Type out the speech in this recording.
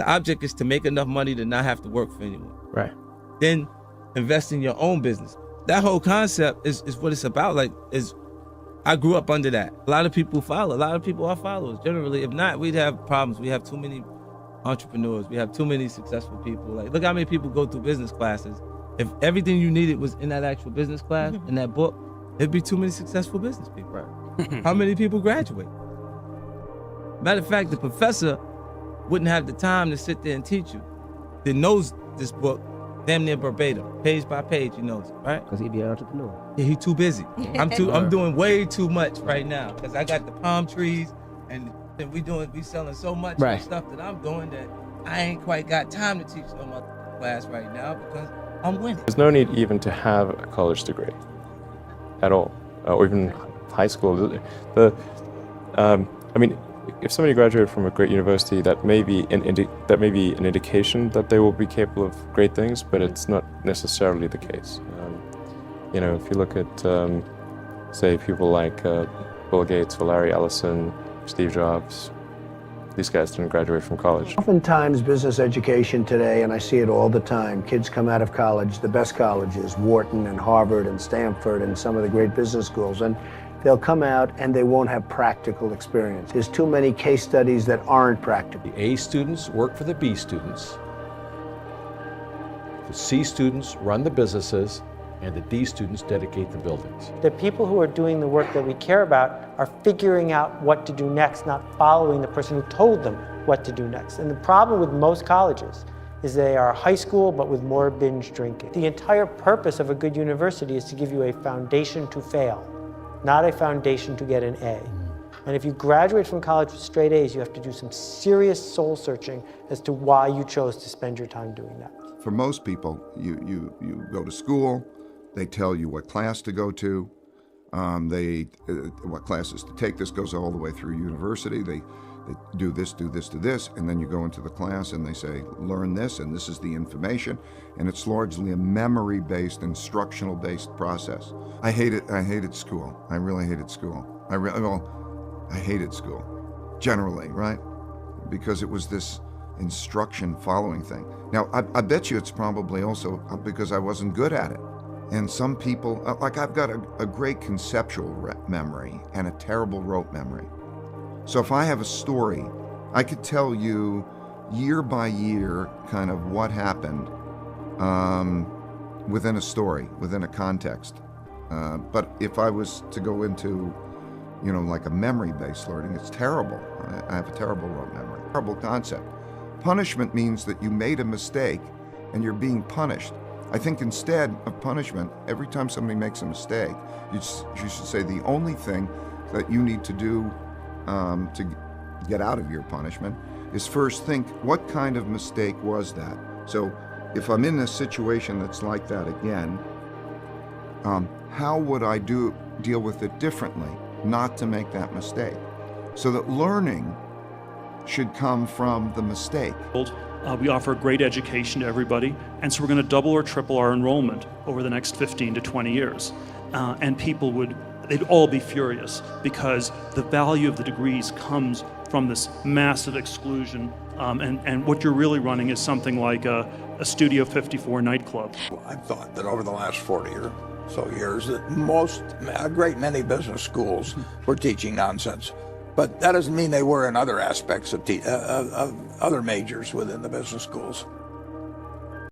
The object is to make enough money to not have to work for anyone. Right. Then invest in your own business. That whole concept is what it's about. Like, I grew up under that. A lot of people follow. A lot of people are followers. Generally, if not, we'd have problems. We have too many entrepreneurs. We have too many successful people. Like, look how many people go through business classes. If everything you needed was in that actual business class, in that book, it'd be too many successful business people. Right. How many people graduate? Matter of fact, the professor wouldn't have the time to sit there and teach you. That knows this book damn near verbatim, page by page, he knows it, right? Because he'd be an entrepreneur. Yeah, he's too busy. I'm doing way too much right now because I got the palm trees and we selling so much stuff that I'm doing that I ain't quite got time to teach no other class right now because I'm winning. There's no need even to have a college degree at all, or even high school. I mean, if somebody graduated from a great university, that may be an indication that they will be capable of great things, but it's not necessarily the case. You know, if you look at, say, people like Bill Gates or Larry Ellison, Steve Jobs, these guys didn't graduate from college. Oftentimes, business education today, and I see it all the time, kids come out of college, the best colleges, Wharton and Harvard and Stanford and some of the great business schools, and they'll come out and they won't have practical experience. There's too many case studies that aren't practical. The A students work for the B students. The C students run the businesses, and the D students dedicate the buildings. The people who are doing the work that we care about are figuring out what to do next, not following the person who told them what to do next. And the problem with most colleges is they are high school, but with more binge drinking. The entire purpose of a good university is to give you a foundation to fail, not a foundation to get an A. And if you graduate from college with straight A's, you have to do some serious soul searching as to why you chose to spend your time doing that. For most people, you go to school, they tell you what class to go to, what classes to take. This goes all the way through university. They do this, do this, do this, and then you go into the class and they say, learn this, and this is the information. And it's largely a memory-based, instructional-based process. I hated school. I really hated school. I hated school, generally, right? Because it was this instruction following thing. Now, I bet you it's probably also because I wasn't good at it. And some people, like I've got a great conceptual memory and a terrible rote memory. So if I have a story, I could tell you year by year kind of what happened within a story, within a context. But if I was to go into, you know, like a memory-based learning, it's terrible. I have a terrible rote memory. Terrible concept. Punishment means that you made a mistake and you're being punished. I think instead of punishment, every time somebody makes a mistake, you should say the only thing that you need to do to get out of your punishment is first think, what kind of mistake was that? So if I'm in a situation that's like that again, how would I deal with it differently, not to make that mistake? So that learning should come from the mistake. We offer a great education to everybody, and so we're going to double or triple our enrollment over the next 15 to 20 years. And people they'd all be furious because the value of the degrees comes from this massive exclusion. And what you're really running is something like a Studio 54 nightclub. I've thought that over the last 40 or so years that a great many business schools were teaching nonsense. But that doesn't mean they were in other aspects of other majors within the business schools.